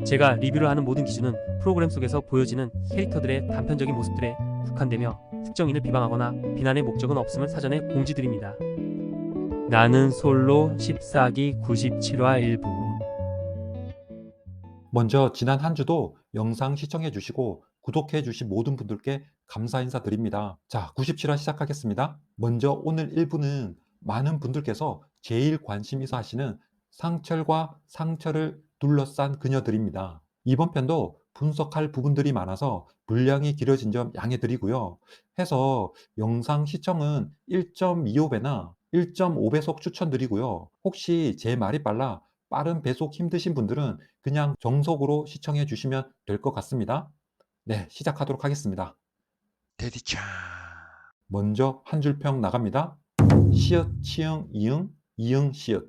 제가 리뷰를 하는 모든 기준은 프로그램 속에서 보여지는 캐릭터들의 단편적인 모습들에 국한되며 특정인을 비방하거나 비난의 목적은 없음을 사전에 공지드립니다. 나는 솔로 14기 97화 일부. 먼저 지난 한 주도 영상 시청해 주시고 구독해 주신 모든 분들께 감사 인사드립니다. 자, 97화 시작하겠습니다. 먼저 오늘 1부는 많은 분들께서 제일 관심 있어 하시는 상철과 상철을 둘러싼 그녀들입니다. 이번 편도 분석할 부분들이 많아서 분량이 길어진 점 양해 드리고요. 해서 영상 시청은 1.25배나 1.5배속 추천드리고요. 혹시 제 말이 빨라 빠른 배속 힘드신 분들은 그냥 정속으로 시청해 주시면 될 것 같습니다. 네, 시작하도록 하겠습니다. 데디차. 먼저 한 줄 평 나갑니다. 시읒, 치읓, 이응, 이응, 시읒.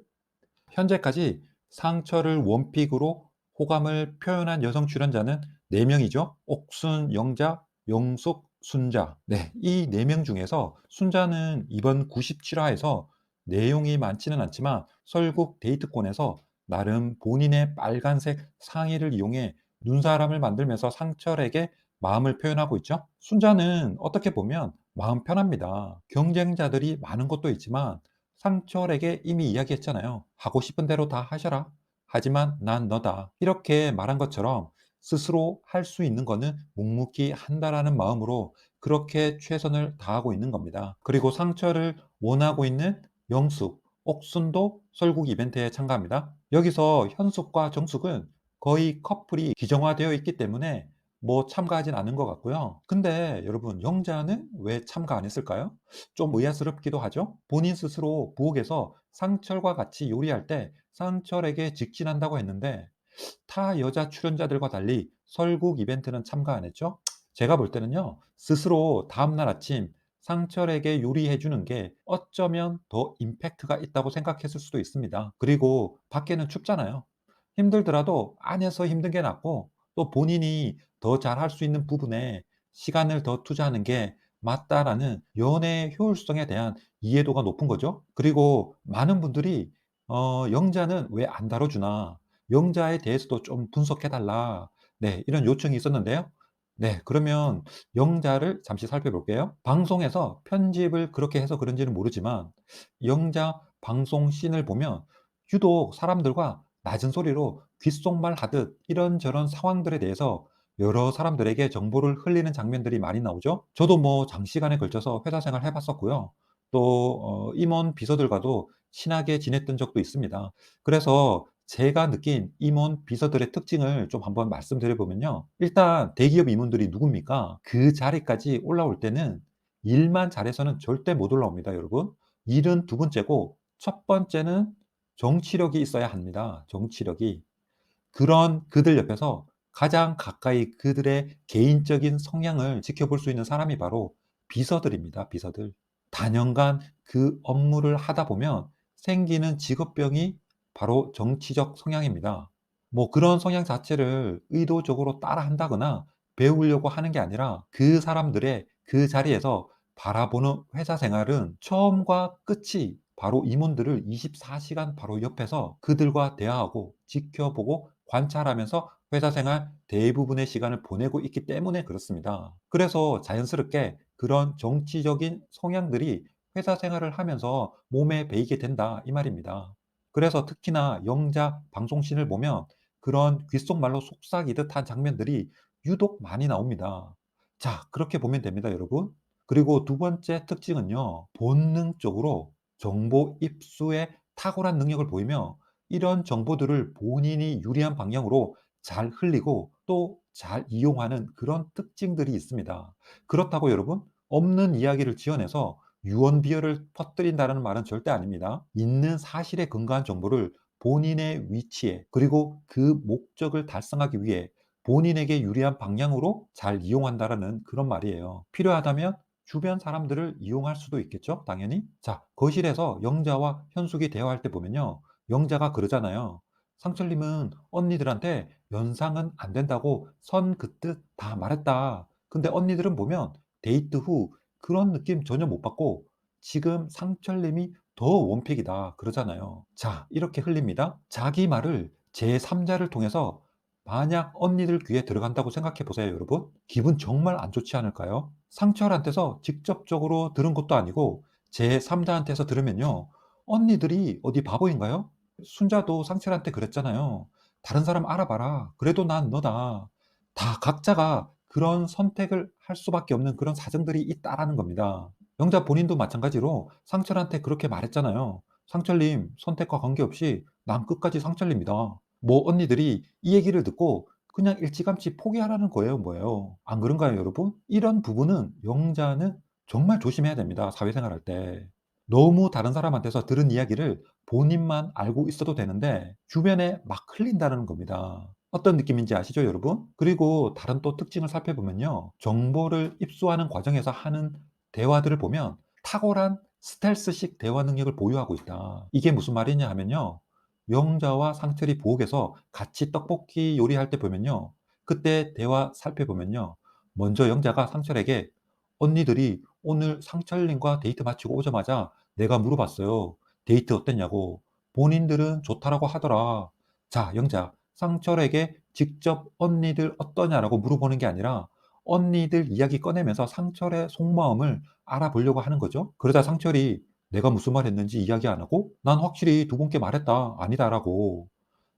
현재까지 상처를 원픽으로 호감을 표현한 여성 출연자는 4명이죠. 옥순, 영자, 영숙, 순자. 네, 이 4명 중에서 순자는 이번 97화에서 내용이 많지는 않지만 설국 데이트권에서 나름 본인의 빨간색 상의를 이용해 눈사람을 만들면서 상철에게 마음을 표현하고 있죠. 순자는 어떻게 보면 마음 편합니다. 경쟁자들이 많은 것도 있지만 상철에게 이미 이야기했잖아요. 하고 싶은 대로 다 하셔라. 하지만 난 너다. 이렇게 말한 것처럼 스스로 할 수 있는 거는 묵묵히 한다라는 마음으로 그렇게 최선을 다하고 있는 겁니다. 그리고 상철을 원하고 있는 영숙, 옥순도 설국 이벤트에 참가합니다. 여기서 현숙과 정숙은 거의 커플이 기정화되어 있기 때문에 뭐 참가하진 않은 것 같고요. 근데 여러분, 영자는 왜 참가 안 했을까요? 좀 의아스럽기도 하죠. 본인 스스로 부엌에서 상철과 같이 요리할 때 상철에게 직진한다고 했는데 타 여자 출연자들과 달리 설국 이벤트는 참가 안 했죠. 제가 볼 때는요, 스스로 다음날 아침 상철에게 요리해 주는 게 어쩌면 더 임팩트가 있다고 생각했을 수도 있습니다. 그리고 밖에는 춥잖아요. 힘들더라도 안에서 힘든 게 낫고 또 본인이 더 잘할 수 있는 부분에 시간을 더 투자하는 게 맞다라는 연애의 효율성에 대한 이해도가 높은 거죠. 그리고 많은 분들이 영자는 왜 안 다뤄주나, 영자에 대해서도 좀 분석해 달라, 네, 이런 요청이 있었는데요. 네, 그러면 영자를 잠시 살펴볼게요. 방송에서 편집을 그렇게 해서 그런지는 모르지만 영자 방송 씬을 보면 유독 사람들과 낮은 소리로 귓속말 하듯 이런저런 상황들에 대해서 여러 사람들에게 정보를 흘리는 장면들이 많이 나오죠. 저도 뭐 장시간에 걸쳐서 회사 생활 해봤었고요. 또 임원 비서들과도 친하게 지냈던 적도 있습니다. 그래서 제가 느낀 임원 비서들의 특징을 좀 한번 말씀드려 보면요. 일단 대기업 임원들이 누굽니까? 그 자리까지 올라올 때는 일만 잘해서는 절대 못 올라옵니다, 여러분. 일은 두 번째고 첫 번째는 정치력이 있어야 합니다. 정치력이. 그런 그들 옆에서 가장 가까이 그들의 개인적인 성향을 지켜볼 수 있는 사람이 바로 비서들입니다. 비서들. 단연간 그 업무를 하다 보면 생기는 직업병이 바로 정치적 성향입니다. 뭐 그런 성향 자체를 의도적으로 따라한다거나 배우려고 하는 게 아니라 그 사람들의 그 자리에서 바라보는 회사 생활은 처음과 끝이 바로 임원들을 24시간 바로 옆에서 그들과 대화하고 지켜보고 관찰하면서 회사 생활 대부분의 시간을 보내고 있기 때문에 그렇습니다. 그래서 자연스럽게 그런 정치적인 성향들이 회사 생활을 하면서 몸에 배이게 된다, 이 말입니다. 그래서 특히나 영자 방송신을 보면 그런 귓속말로 속삭이듯 한 장면들이 유독 많이 나옵니다. 자, 그렇게 보면 됩니다, 여러분. 그리고 두 번째 특징은요, 본능적으로 정보 입수에 탁월한 능력을 보이며 이런 정보들을 본인이 유리한 방향으로 잘 흘리고 또 잘 이용하는 그런 특징들이 있습니다. 그렇다고 여러분, 없는 이야기를 지어내서 유언비어를 퍼뜨린다는 말은 절대 아닙니다. 있는 사실에 근거한 정보를 본인의 위치에 그리고 그 목적을 달성하기 위해 본인에게 유리한 방향으로 잘 이용한다라는 그런 말이에요. 필요하다면 주변 사람들을 이용할 수도 있겠죠, 당연히. 자, 거실에서 영자와 현숙이 대화할 때 보면요, 영자가 그러잖아요. 상철님은 언니들한테 연상은 안 된다고 선 긋듯 다 말했다. 근데 언니들은 보면 데이트 후 그런 느낌 전혀 못 받고 지금 상철님이 더 원픽이다 그러잖아요. 자, 이렇게 흘립니다. 자기 말을 제3자를 통해서 만약 언니들 귀에 들어간다고 생각해 보세요, 여러분. 기분 정말 안 좋지 않을까요? 상철한테서 직접적으로 들은 것도 아니고 제3자한테서 들으면요. 언니들이 어디 바보인가요? 순자도 상철한테 그랬잖아요. 다른 사람 알아봐라. 그래도 난 너다. 다 각자가 그런 선택을 할 수밖에 없는 그런 사정들이 있다라는 겁니다. 영자 본인도 마찬가지로 상철한테 그렇게 말했잖아요. 상철님, 선택과 관계없이 난 끝까지 상철입니다. 뭐 언니들이 이 얘기를 듣고 그냥 일찌감치 포기하라는 거예요, 뭐예요. 안 그런가요, 여러분? 이런 부분은 영자는 정말 조심해야 됩니다, 사회생활 할 때. 너무 다른 사람한테서 들은 이야기를 본인만 알고 있어도 되는데 주변에 막 흘린다는 겁니다. 어떤 느낌인지 아시죠, 여러분? 그리고 다른 또 특징을 살펴보면요. 정보를 입수하는 과정에서 하는 대화들을 보면 탁월한 스텔스식 대화 능력을 보유하고 있다. 이게 무슨 말이냐 하면요. 영자와 상철이 부엌에서 같이 떡볶이 요리할 때 보면요. 그때 대화 살펴보면요. 먼저 영자가 상철에게 언니들이 오늘 상철님과 데이트 마치고 오자마자 내가 물어봤어요. 데이트 어땠냐고. 본인들은 좋다라고 하더라. 자, 영자, 상철에게 직접 언니들 어떠냐라고 물어보는 게 아니라 언니들 이야기 꺼내면서 상철의 속마음을 알아보려고 하는 거죠. 그러자 상철이 내가 무슨 말 했는지 이야기 안 하고 난 확실히 두 분께 말했다. 아니다라고.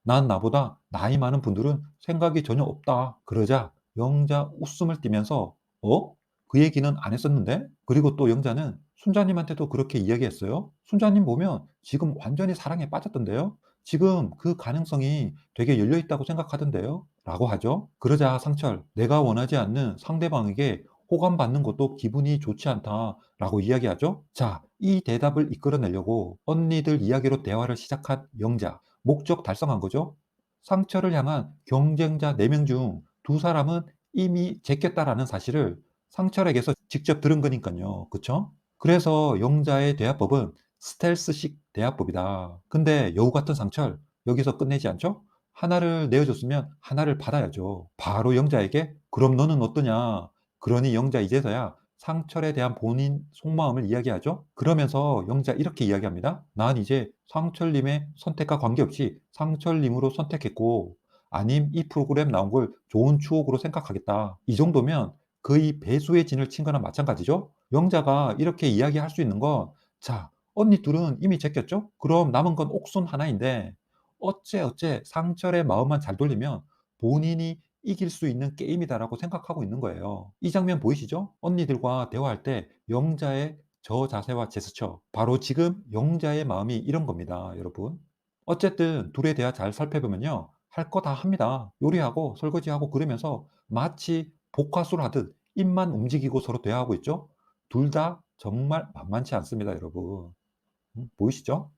난 나보다 나이 많은 분들은 생각이 전혀 없다. 그러자 영자 웃음을 띠면서 어? 그 얘기는 안 했었는데? 그리고 또 영자는 순자님한테도 그렇게 이야기했어요. 순자님 보면 지금 완전히 사랑에 빠졌던데요? 지금 그 가능성이 되게 열려 있다고 생각하던데요? 라고 하죠. 그러자 상철, 내가 원하지 않는 상대방에게 호감받는 것도 기분이 좋지 않다. 라고 이야기하죠. 자, 이 대답을 이끌어내려고 언니들 이야기로 대화를 시작한 영자. 목적 달성한 거죠. 상철을 향한 경쟁자 4명 중 2사람은 이미 제꼈다라는 사실을 상철에게서 직접 들은 거니까요. 그쵸? 그래서 영자의 대화법은 스텔스식 대화법이다. 근데 여우 같은 상철, 여기서 끝내지 않죠? 하나를 내어줬으면 하나를 받아야죠. 바로 영자에게 그럼 너는 어떠냐? 그러니 영자 이제서야 상철에 대한 본인 속마음을 이야기하죠. 그러면서 영자 이렇게 이야기합니다. 난 이제 상철님의 선택과 관계없이 상철님으로 선택했고 아님 이 프로그램 나온 걸 좋은 추억으로 생각하겠다. 이 정도면 거의 배수의 진을 친 거나 마찬가지죠. 영자가 이렇게 이야기할 수 있는 건 자, 언니 둘은 이미 제꼈죠? 그럼 남은 건 옥순 하나인데 어째 상철의 마음만 잘 돌리면 본인이 이길 수 있는 게임이다라고 생각하고 있는 거예요. 이 장면 보이시죠? 언니들과 대화할 때 영자의 저 자세와 제스처. 바로 지금 영자의 마음이 이런 겁니다, 여러분. 어쨌든 둘의 대화 잘 살펴보면요. 할 거 다 합니다. 요리하고 설거지하고 그러면서 마치 복화술 하듯 입만 움직이고 서로 대화하고 있죠? 둘 다 정말 만만치 않습니다, 여러분. 보이시죠?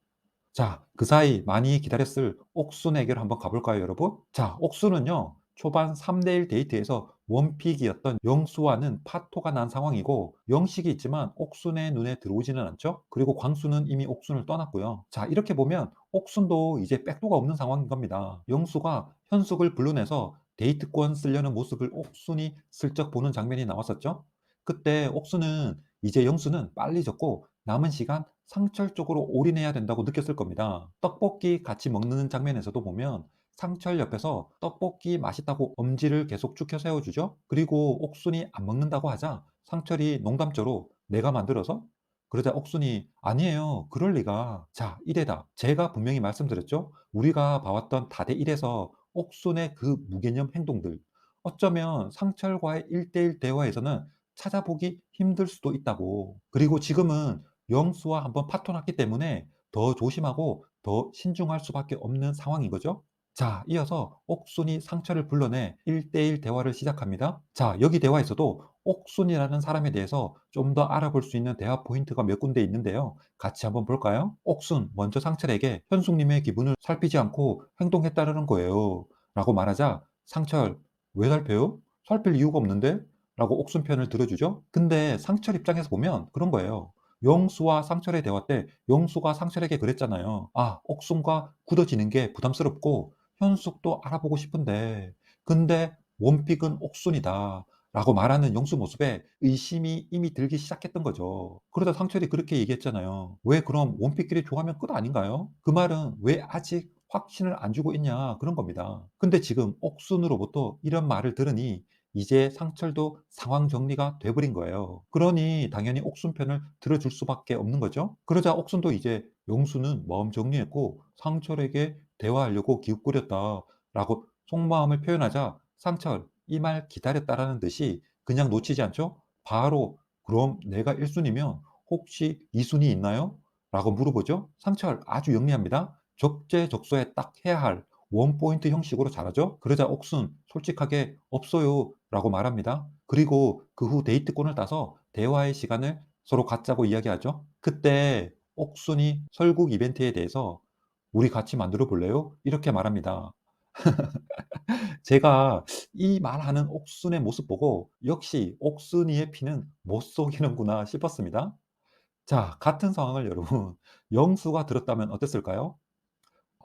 자, 그 사이 많이 기다렸을 옥순 에게로 한번 가볼까요, 여러분? 자, 옥순은요, 초반 3대1 데이트에서 원픽이었던 영수와는 파토가 난 상황이고, 영식이 있지만 옥순의 눈에 들어오지는 않죠? 그리고 광수는 이미 옥순을 떠났고요. 자, 이렇게 보면 옥순도 이제 백도가 없는 상황인 겁니다. 영수가 현숙을 불러내서 데이트권 쓰려는 모습을 옥순이 슬쩍 보는 장면이 나왔었죠? 그때 옥순은 이제 영수는 빨리 졌고 남은 시간 상철 쪽으로 올인해야 된다고 느꼈을 겁니다. 떡볶이 같이 먹는 장면에서도 보면 상철 옆에서 떡볶이 맛있다고 엄지를 계속 축혀 세워주죠. 그리고 옥순이 안 먹는다고 하자 상철이 농담조로 내가 만들어서? 그러자 옥순이 아니에요. 그럴 리가. 자, 이래다. 제가 분명히 말씀드렸죠. 우리가 봐왔던 다대 1에서 옥순의 그 무개념 행동들. 어쩌면 상철과의 1대1 대화에서는 찾아보기 힘들 수도 있다고. 그리고 지금은 영수와 한번 파토 났기 때문에 더 조심하고 더 신중할 수밖에 없는 상황인 거죠. 자, 이어서 옥순이 상철을 불러내 1대1 대화를 시작합니다. 자, 여기 대화에서도 옥순이라는 사람에 대해서 좀 더 알아볼 수 있는 대화 포인트가 몇 군데 있는데요. 같이 한번 볼까요? 옥순, 먼저 상철에게 현숙님의 기분을 살피지 않고 행동했다는 거예요. 라고 말하자 상철, 왜 살펴요? 살필 이유가 없는데? 라고 옥순 편을 들어주죠. 근데 상철 입장에서 보면 그런 거예요. 영수와 상철의 대화 때 영수가 상철에게 그랬잖아요. 아, 옥순과 굳어지는 게 부담스럽고 현숙도 알아보고 싶은데 근데 원픽은 옥순이다. 라고 말하는 영수 모습에 의심이 이미 들기 시작했던 거죠. 그러다 상철이 그렇게 얘기했잖아요. 왜 그럼 원픽끼리 좋아하면 끝 아닌가요? 그 말은 왜 아직 확신을 안 주고 있냐 그런 겁니다. 근데 지금 옥순으로부터 이런 말을 들으니 이제 상철도 상황 정리가 돼버린 거예요. 그러니 당연히 옥순 편을 들어줄 수밖에 없는 거죠. 그러자 옥순도 이제 영수는 마음 정리했고 상철에게 대화하려고 기웃거렸다라고 속마음을 표현하자 상철 이 말 기다렸다라는 듯이 그냥 놓치지 않죠. 바로 그럼 내가 1순위면 혹시 2순위 있나요? 라고 물어보죠. 상철 아주 영리합니다. 적재적소에 딱 해야 할 원포인트 형식으로 잘하죠. 그러자 옥순 솔직하게 없어요 라고 말합니다. 그리고 그 후 데이트권을 따서 대화의 시간을 서로 갖자고 이야기하죠. 그때 옥순이 설국 이벤트에 대해서 우리 같이 만들어 볼래요? 이렇게 말합니다. 제가 이 말하는 옥순의 모습 보고 역시 옥순이의 피는 못 속이는구나 싶었습니다. 자, 같은 상황을 여러분 영수가 들었다면 어땠을까요?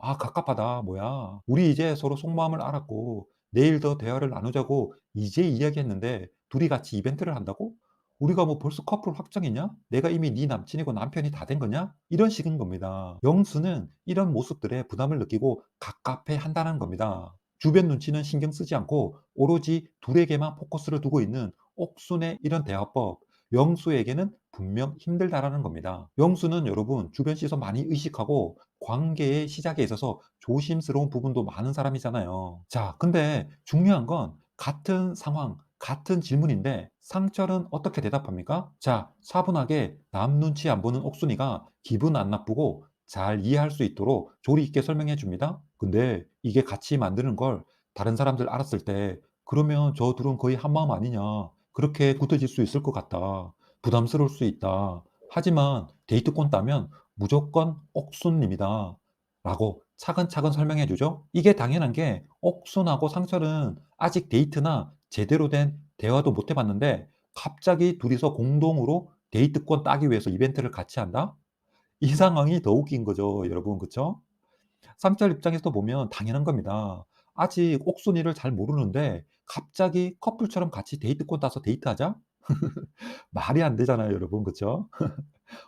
아, 갑갑하다. 뭐야. 우리 이제 서로 속마음을 알았고 내일 더 대화를 나누자고 이제 이야기했는데 둘이 같이 이벤트를 한다고? 우리가 뭐 벌써 커플 확정이냐? 내가 이미 네 남친이고 남편이 다 된 거냐? 이런 식인 겁니다. 영수는 이런 모습들에 부담을 느끼고 갑갑해 한다는 겁니다. 주변 눈치는 신경 쓰지 않고 오로지 둘에게만 포커스를 두고 있는 옥순의 이런 대화법. 영수에게는 분명 힘들다라는 겁니다. 영수는 여러분 주변 시선 많이 의식하고 관계의 시작에 있어서 조심스러운 부분도 많은 사람이잖아요. 자, 근데 중요한 건 같은 상황, 같은 질문인데 상철은 어떻게 대답합니까? 자, 차분하게 남 눈치 안 보는 옥순이가 기분 안 나쁘고 잘 이해할 수 있도록 조리 있게 설명해 줍니다. 근데 이게 같이 만드는 걸 다른 사람들 알았을 때 그러면 저 둘은 거의 한마음 아니냐. 그렇게 굳어질 수 있을 것 같다. 부담스러울 수 있다. 하지만 데이트권 따면 무조건 옥순입니다. 라고 차근차근 설명해 주죠. 이게 당연한 게 옥순하고 상철은 아직 데이트나 제대로 된 대화도 못 해봤는데 갑자기 둘이서 공동으로 데이트권 따기 위해서 이벤트를 같이 한다? 이 상황이 더 웃긴 거죠, 여러분. 그쵸? 상철 입장에서 보면 당연한 겁니다. 아직 옥순이를 잘 모르는데 갑자기 커플처럼 같이 데이트권 따서 데이트하자? 말이 안 되잖아요, 여러분. 그쵸?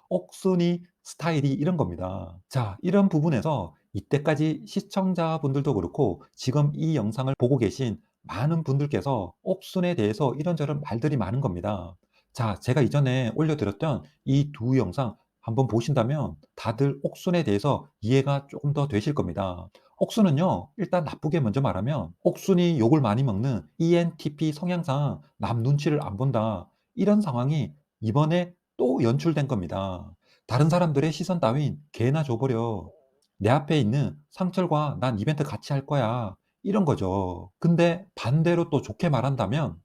옥순이 스타일이 이런 겁니다. 자, 이런 부분에서 이때까지 시청자분들도 그렇고 지금 이 영상을 보고 계신 많은 분들께서 옥순에 대해서 이런저런 말들이 많은 겁니다. 자, 제가 이전에 올려드렸던 이 두 영상 한번 보신다면 다들 옥순에 대해서 이해가 조금 더 되실 겁니다. 옥순은요, 일단 나쁘게 먼저 말하면 옥순이 욕을 많이 먹는 ENTP 성향상 남 눈치를 안 본다. 이런 상황이 이번에 또 연출된 겁니다. 다른 사람들의 시선 따윈 개나 줘버려. 내 앞에 있는 상철과 난 이벤트 같이 할 거야. 이런 거죠. 근데 반대로 또 좋게 말한다면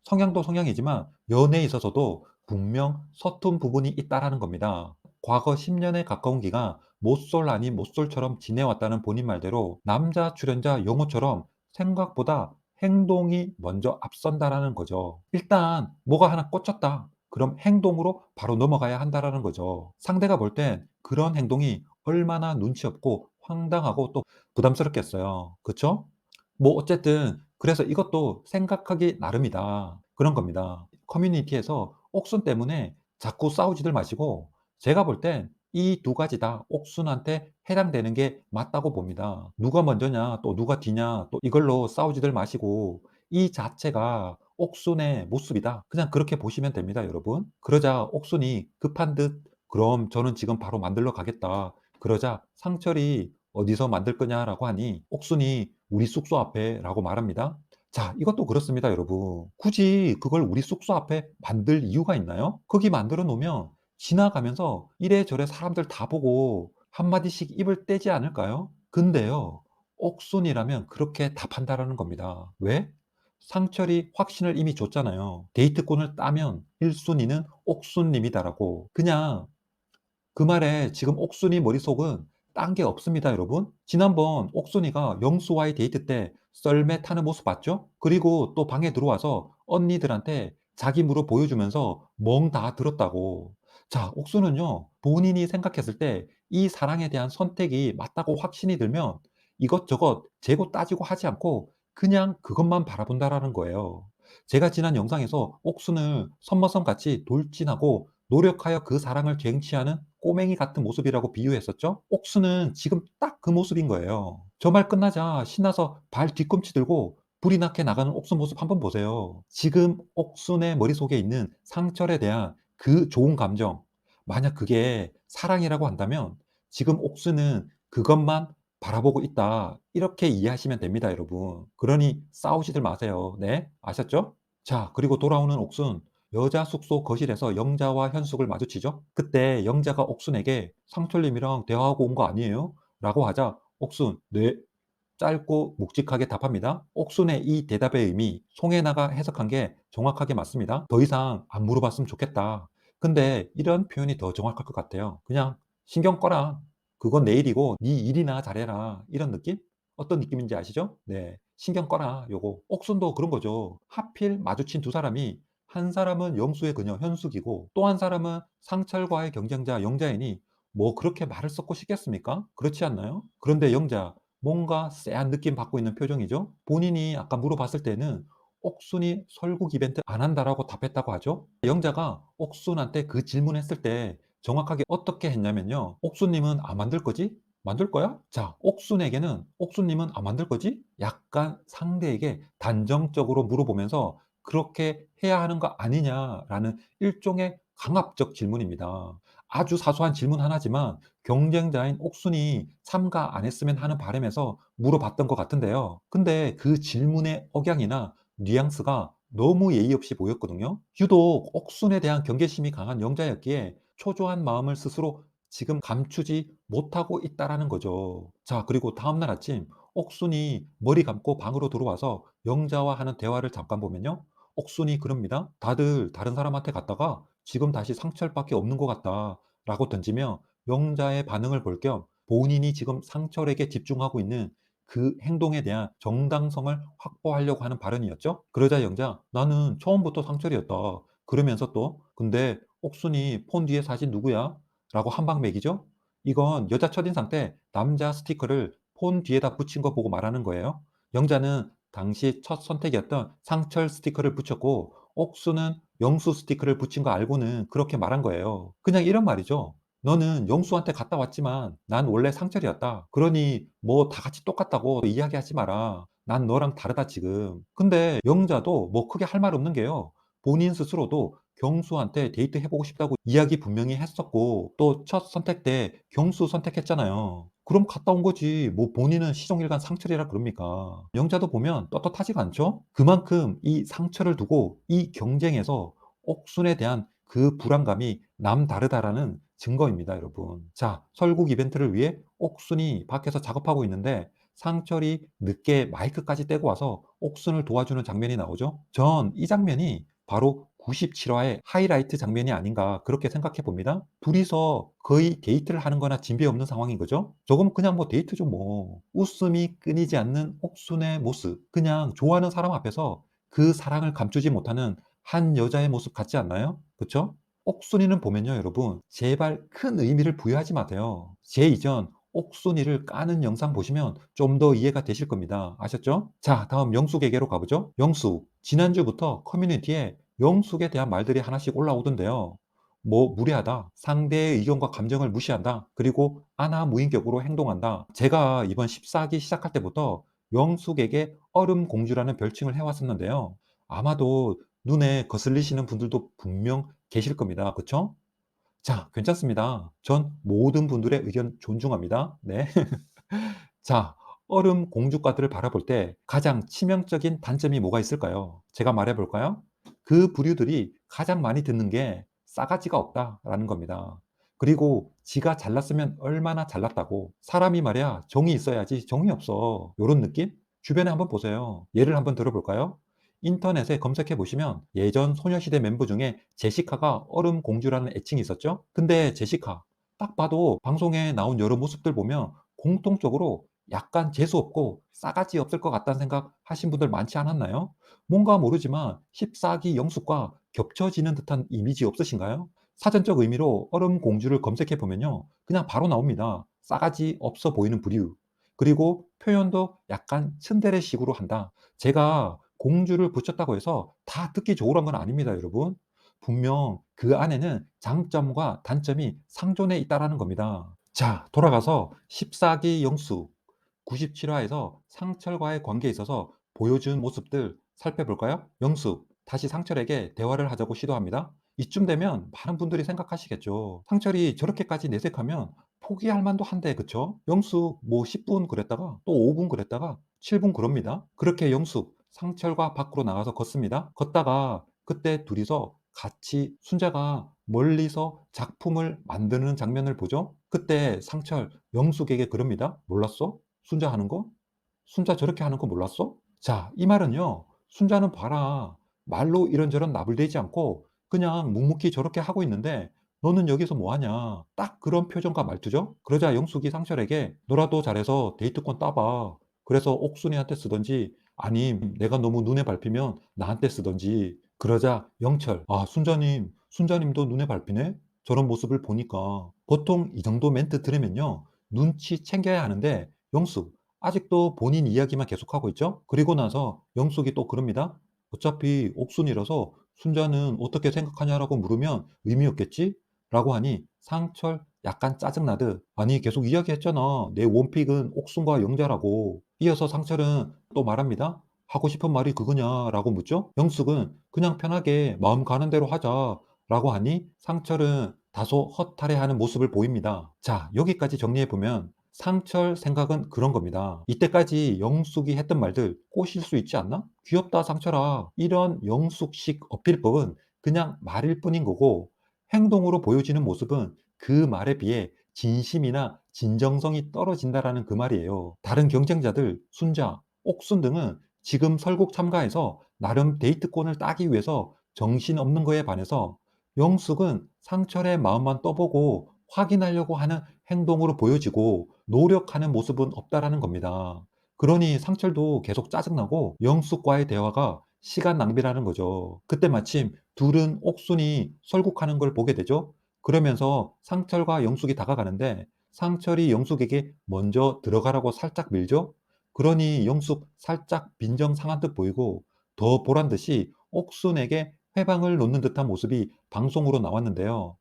성향도 성향이지만 연애에 있어서도 분명 서툰 부분이 있다라는 겁니다. 과거 10년에 가까운 기간 모쏠 아닌 모쏠처럼 지내왔다는 본인 말대로 남자 출연자 영호처럼 생각보다 행동이 먼저 앞선다라는 거죠. 일단 뭐가 하나 꽂혔다. 그럼 행동으로 바로 넘어가야 한다라는 거죠. 상대가 볼 땐 그런 행동이 얼마나 눈치 없고 황당하고 또 부담스럽겠어요. 그쵸? 뭐 어쨌든 그래서 이것도 생각하기 나름이다. 그런 겁니다. 커뮤니티에서 옥순 때문에 자꾸 싸우지들 마시고 제가 볼 땐 이 두 가지 다 옥순한테 해당되는 게 맞다고 봅니다. 누가 먼저냐 또 누가 뒤냐 또 이걸로 싸우지들 마시고 이 자체가 옥순의 모습이다. 그냥 그렇게 보시면 됩니다, 여러분. 그러자 옥순이 급한 듯 그럼 저는 지금 바로 만들러 가겠다. 그러자 상철이 어디서 만들 거냐라고 하니 옥순이 우리 숙소 앞에 라고 말합니다. 자, 이것도 그렇습니다, 여러분. 굳이 그걸 우리 숙소 앞에 만들 이유가 있나요? 거기 만들어 놓으면 지나가면서 이래저래 사람들 다 보고 한마디씩 입을 떼지 않을까요? 근데요, 옥순이라면 그렇게 답한다라는 겁니다. 왜? 상철이 확신을 이미 줬잖아요. 데이트권을 따면 1순위는 옥순님이다라고. 그냥 그 말에 지금 옥순이 머릿속은 딴 게 없습니다, 여러분. 지난번 옥순이가 영수와의 데이트 때 썰매 타는 모습 봤죠? 그리고 또 방에 들어와서 언니들한테 자기 무릎 보여주면서 멍 다 들었다고. 자, 옥순은요, 본인이 생각했을 때 이 사랑에 대한 선택이 맞다고 확신이 들면 이것저것 재고 따지고 하지 않고 그냥 그것만 바라본다라는 거예요. 제가 지난 영상에서 옥순을 선머선 같이 돌진하고 노력하여 그 사랑을 쟁취하는 꼬맹이 같은 모습이라고 비유했었죠. 옥수는 지금 딱 그 모습인 거예요. 저 말 끝나자 신나서 발 뒤꿈치 들고 불이 나게 나가는 옥순 모습 한번 보세요. 지금 옥순의 머릿속에 있는 상철에 대한 그 좋은 감정, 만약 그게 사랑이라고 한다면 지금 옥순은 그것만 바라보고 있다. 이렇게 이해하시면 됩니다, 여러분. 그러니 싸우지들 마세요. 네, 아셨죠? 자, 그리고 돌아오는 옥순. 여자 숙소 거실에서 영자와 현숙을 마주치죠. 그때 영자가 옥순에게 상철님이랑 대화하고 온 거 아니에요? 라고 하자 옥순, 네. 짧고 묵직하게 답합니다. 옥순의 이 대답의 의미, 송혜나가 해석한 게 정확하게 맞습니다. 더 이상 안 물어봤으면 좋겠다. 근데 이런 표현이 더 정확할 것 같아요. 그냥 신경 꺼라. 그건 내 일이고 네 일이나 잘해라. 이런 느낌? 어떤 느낌인지 아시죠? 네. 신경 꺼라. 요거. 옥순도 그런 거죠. 하필 마주친 두 사람이 한 사람은 영수의 그녀 현숙이고 또 한 사람은 상철과의 경쟁자 영자이니 뭐 그렇게 말을 섞고 싶겠습니까? 그렇지 않나요? 그런데 영자 뭔가 쎄한 느낌 받고 있는 표정이죠. 본인이 아까 물어봤을 때는 옥순이 설국 이벤트 안 한다라고 답했다고 하죠. 영자가 옥순한테 그 질문했을 때 정확하게 어떻게 했냐면요. 옥순님은 안 만들 거지? 만들 거야? 자, 옥순에게는 옥순님은 안 만들 거지? 약간 상대에게 단정적으로 물어보면서 그렇게 해야 하는 거 아니냐라는 일종의 강압적 질문입니다. 아주 사소한 질문 하나지만 경쟁자인 옥순이 참가 안 했으면 하는 바람에서 물어봤던 것 같은데요. 근데 그 질문의 억양이나 뉘앙스가 너무 예의 없이 보였거든요. 유독 옥순에 대한 경계심이 강한 영자였기에 초조한 마음을 스스로 지금 감추지 못하고 있다라는 거죠. 자, 그리고 다음날 아침 옥순이 머리 감고 방으로 들어와서 영자와 하는 대화를 잠깐 보면요. 옥순이 그럽니다. 다들 다른 사람한테 갔다가 지금 다시 상철밖에 없는 것 같다. 라고 던지며 영자의 반응을 볼 겸 본인이 지금 상철에게 집중하고 있는 그 행동에 대한 정당성을 확보하려고 하는 발언이었죠. 그러자 영자, 나는 처음부터 상철이었다. 그러면서 또, 근데 옥순이 폰 뒤에 사진 누구야? 라고 한방 매기죠. 이건 여자 첫인상 때 남자 스티커를 폰 뒤에다 붙인 거 보고 말하는 거예요. 영자는 당시 첫 선택이었던 상철 스티커를 붙였고 옥수는 영수 스티커를 붙인 거 알고는 그렇게 말한 거예요. 그냥 이런 말이죠. 너는 영수한테 갔다 왔지만 난 원래 상철이었다. 그러니 뭐 다 같이 똑같다고 이야기하지 마라. 난 너랑 다르다 지금. 근데 영자도 뭐 크게 할 말 없는 게요. 본인 스스로도 경수한테 데이트 해보고 싶다고 이야기 분명히 했었고 또 첫 선택 때 경수 선택했잖아요. 그럼 갔다 온 거지. 뭐 본인은 시종일관 상철이라 그럽니까? 영자도 보면 떳떳하지가 않죠? 그만큼 이 상처를 두고 이 경쟁에서 옥순에 대한 그 불안감이 남다르다라는 증거입니다, 여러분. 자, 설국 이벤트를 위해 옥순이 밖에서 작업하고 있는데 상철이 늦게 마이크까지 떼고 와서 옥순을 도와주는 장면이 나오죠. 전 이 장면이 바로 97화의 하이라이트 장면이 아닌가 그렇게 생각해 봅니다. 둘이서 거의 데이트를 하는 거나 진배 없는 상황인 거죠. 조금 그냥 뭐 데이트죠 뭐. 웃음이 끊이지 않는 옥순의 모습. 그냥 좋아하는 사람 앞에서 그 사랑을 감추지 못하는 한 여자의 모습 같지 않나요? 그쵸? 옥순이는 보면요 여러분 제발 큰 의미를 부여하지 마세요. 제 이전 옥순이를 까는 영상 보시면 좀 더 이해가 되실 겁니다. 아셨죠? 자, 다음 영숙에게로 가보죠. 영숙, 지난주부터 커뮤니티에 영숙에 대한 말들이 하나씩 올라오던데요. 뭐 무례하다, 상대의 의견과 감정을 무시한다, 그리고 아나무인격으로 행동한다. 제가 이번 14기 시작할 때부터 영숙에게 얼음공주라는 별칭을 해왔었는데요. 아마도 눈에 거슬리시는 분들도 분명 계실 겁니다. 그쵸? 자, 괜찮습니다. 전 모든 분들의 의견 존중합니다. 네. 자, 얼음 공주과들을 바라볼 때 가장 치명적인 단점이 뭐가 있을까요? 제가 말해 볼까요? 그 부류들이 가장 많이 듣는 게 싸가지가 없다라는 겁니다. 그리고 지가 잘났으면 얼마나 잘났다고 사람이 말이야 정이 있어야지 정이 없어. 요런 느낌? 주변에 한번 보세요. 예를 한번 들어볼까요? 인터넷에 검색해 보시면 예전 소녀시대 멤버 중에 제시카가 얼음 공주라는 애칭이 있었죠. 근데 제시카 딱 봐도 방송에 나온 여러 모습들 보면 공통적으로 약간 재수없고 싸가지 없을 것 같다는 생각 하신 분들 많지 않았나요? 뭔가 모르지만 14기 영숙과 겹쳐지는 듯한 이미지 없으신가요? 사전적 의미로 얼음 공주를 검색해 보면요. 그냥 바로 나옵니다. 싸가지 없어 보이는 부류. 그리고 표현도 약간 츤데레식으로 한다. 제가 공주를 붙였다고 해서 다 듣기 좋으란 건 아닙니다, 여러분. 분명 그 안에는 장점과 단점이 상존해 있다라는 겁니다. 자, 돌아가서 14기 영숙 97화에서 상철과의 관계에 있어서 보여준 모습들 살펴볼까요? 영숙, 다시 상철에게 대화를 하자고 시도합니다. 이쯤 되면 많은 분들이 생각하시겠죠. 상철이 저렇게까지 내색하면 포기할 만도 한데, 그쵸? 영숙 뭐 10분 그랬다가 또 5분 그랬다가 7분 그럽니다. 그렇게 영숙, 상철과 밖으로 나가서 걷습니다. 걷다가 그때 둘이서 같이 순자가 멀리서 작품을 만드는 장면을 보죠. 그때 상철, 영숙에게 그럽니다. 몰랐어? 순자 하는 거? 순자 저렇게 하는 거 몰랐어? 자, 이 말은요. 순자는 봐라. 말로 이런저런 나불대지 않고 그냥 묵묵히 저렇게 하고 있는데 너는 여기서 뭐 하냐? 딱 그런 표정과 말투죠. 그러자 영숙이 상철에게 너라도 잘해서 데이트권 따봐. 그래서 옥순이한테 쓰던지 아님 내가 너무 눈에 밟히면 나한테 쓰던지. 그러자 영철, 아 순자님도 눈에 밟히네? 저런 모습을 보니까. 보통 이 정도 멘트 들으면요. 눈치 챙겨야 하는데 영숙 아직도 본인 이야기만 계속하고 있죠. 그리고 나서 영숙이 또 그럽니다. 어차피 옥순이라서 순자는 어떻게 생각하냐라고 물으면 의미 없겠지? 라고 하니 상철 약간 짜증나듯 아니 계속 이야기했잖아. 내 원픽은 옥순과 영자라고. 이어서 상철은 또 말합니다. 하고 싶은 말이 그거냐 라고 묻죠. 영숙은 그냥 편하게 마음 가는 대로 하자 라고 하니 상철은 다소 허탈해하는 모습을 보입니다. 자, 여기까지 정리해보면 상철 생각은 그런 겁니다. 이때까지 영숙이 했던 말들 꼬실 수 있지 않나? 귀엽다 상철아. 이런 영숙식 어필법은 그냥 말일 뿐인 거고 행동으로 보여지는 모습은 그 말에 비해 진심이나 진정성이 떨어진다라는 그 말이에요. 다른 경쟁자들, 순자, 옥순 등은 지금 설국 참가해서 나름 데이트권을 따기 위해서 정신없는 거에 반해서 영숙은 상철의 마음만 떠보고 확인하려고 하는 행동으로 보여지고 노력하는 모습은 없다라는 겁니다. 그러니 상철도 계속 짜증나고 영숙과의 대화가 시간 낭비라는 거죠. 그때 마침 둘은 옥순이 설국하는 걸 보게 되죠. 그러면서 상철과 영숙이 다가가는데 상철이 영숙에게 먼저 들어가라고 살짝 밀죠. 그러니 영숙 살짝 빈정 상한 듯 보이고 더 보란 듯이 옥순에게 회방을 놓는 듯한 모습이 방송으로 나왔는데요.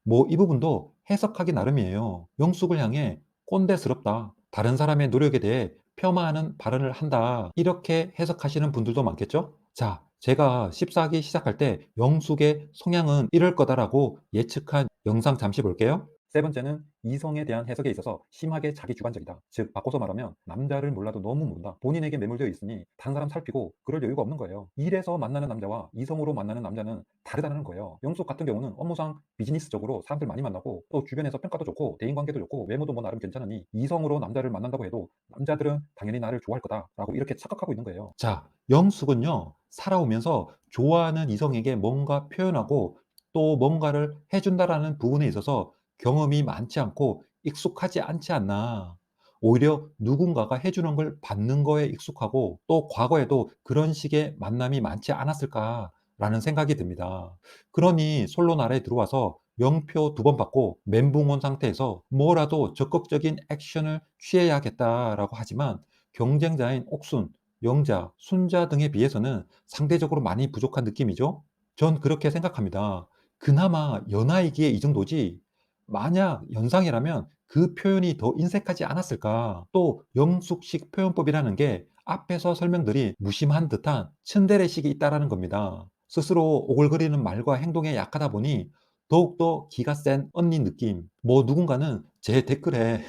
뭐 이 부분도 해석하기 나름이에요. 영숙을 향해 꼰대스럽다. 다른 사람의 노력에 대해 폄하하는 발언을 한다. 이렇게 해석하시는 분들도 많겠죠? 자, 제가 14기 시작할 때 영숙의 성향은 이럴 거다라고 예측한 영상 잠시 볼게요. 세 번째는 이성에 대한 해석에 있어서 심하게 자기 주관적이다. 즉 바꿔서 말하면 남자를 몰라도 너무 모른다. 본인에게 매몰되어 있으니 다른 사람 살피고 그럴 여유가 없는 거예요. 일에서 만나는 남자와 이성으로 만나는 남자는 다르다는 거예요. 영숙 같은 경우는 업무상 비즈니스적으로 사람들 많이 만나고 또 주변에서 평가도 좋고 대인관계도 좋고 외모도 뭐 나름 괜찮으니 이성으로 남자를 만난다고 해도 남자들은 당연히 나를 좋아할 거다라고 이렇게 착각하고 있는 거예요. 자, 영숙은요 살아오면서 좋아하는 이성에게 뭔가 표현하고 또 뭔가를 해준다라는 부분에 있어서 경험이 많지 않고 익숙하지 않지 않나. 오히려 누군가가 해주는 걸 받는 거에 익숙하고 또 과거에도 그런 식의 만남이 많지 않았을까라는 생각이 듭니다. 그러니 솔로 나라에 들어와서 명표 2번 받고 멘붕 온 상태에서 뭐라도 적극적인 액션을 취해야겠다라고 하지만 경쟁자인 옥순, 영자, 순자 등에 비해서는 상대적으로 많이 부족한 느낌이죠. 전 그렇게 생각합니다. 그나마 연하이기에 이 정도지 만약 연상이라면 그 표현이 더 인색하지 않았을까? 또 영숙식 표현법이라는 게 앞에서 설명들이 무심한 듯한 츤데레식이 있다라는 겁니다. 스스로 오글거리는 말과 행동에 약하다 보니 더욱더 기가 센 언니 느낌. 뭐 누군가는 제 댓글에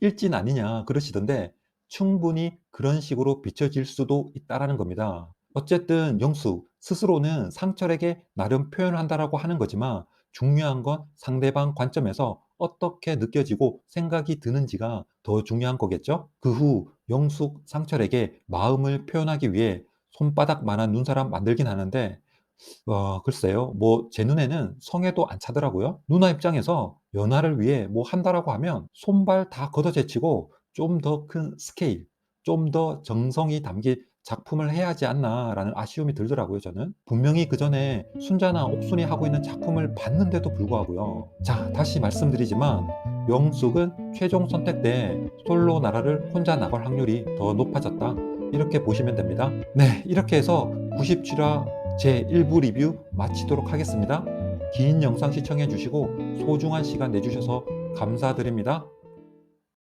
일진 아니냐 그러시던데 충분히 그런 식으로 비춰질 수도 있다라는 겁니다. 어쨌든 영숙 스스로는 상철에게 나름 표현을 한다라고 하는 거지만 중요한 건 상대방 관점에서 어떻게 느껴지고 생각이 드는지가 더 중요한 거겠죠? 그 후 영숙 상철에게 마음을 표현하기 위해 손바닥만한 눈사람 만들긴 하는데 글쎄요. 뭐 제 눈에는 성에도 안 차더라고요. 누나 입장에서 연하를 위해 뭐 한다라고 하면 손발 다 걷어제치고 좀 더 큰 스케일, 좀 더 정성이 담긴 작품을 해야 하지 않나라는 아쉬움이 들더라고요, 저는. 분명히 그전에 순자나 옥순이 하고 있는 작품을 봤는데도 불구하고요. 자, 다시 말씀드리지만 영숙은 최종 선택 때 솔로 나라를 혼자 나갈 확률이 더 높아졌다. 이렇게 보시면 됩니다. 네, 이렇게 해서 97화 제 1부 리뷰 마치도록 하겠습니다. 긴 영상 시청해 주시고 소중한 시간 내주셔서 감사드립니다.